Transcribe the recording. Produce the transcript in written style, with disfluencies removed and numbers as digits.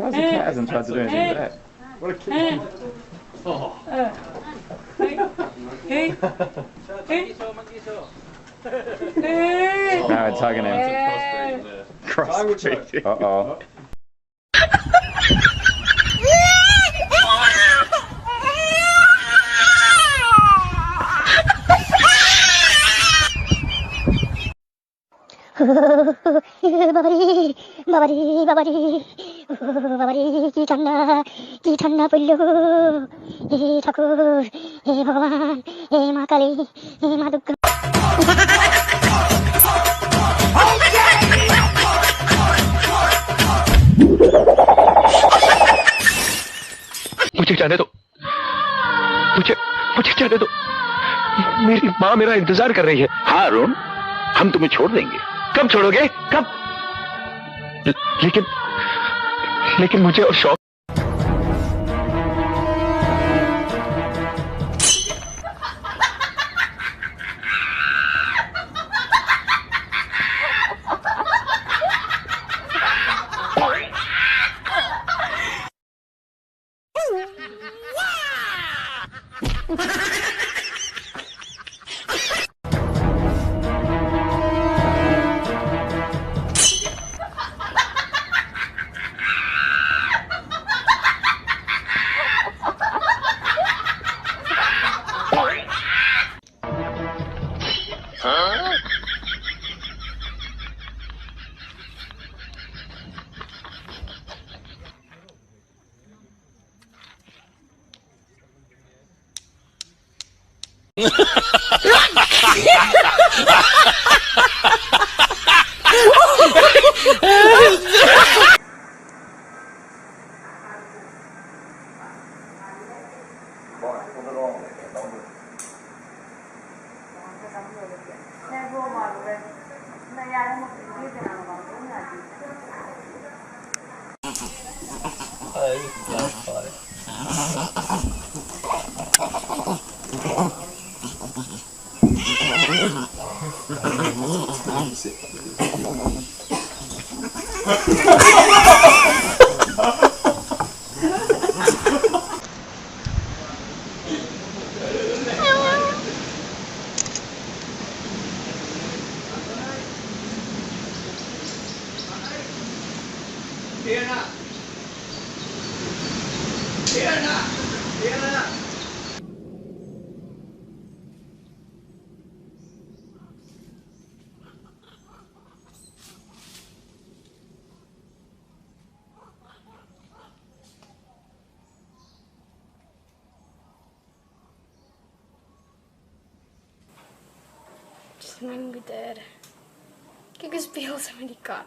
Surprised the cat hasn't tried to do anything to that. What a kid. Now it's tugging him. Crossbreed. Uh-oh. বাবারে বাবারে বাবারে বাবারে কি ঠান্ডা পড়ল হে ঠাকুর হে ভগবান হে মা কালী হে মা দুর্গা मुझे जाने दो मुझे मुझे जाने दो मेरी माँ मेरा इंतजार कर रही है। हाँ अरुण, हम तुम्हें छोड़ देंगे। कब छोड़ोगे कब? लेकिन लेकिन मुझे और शौक Just mijn moeder. Kijk eens beeld van die kat.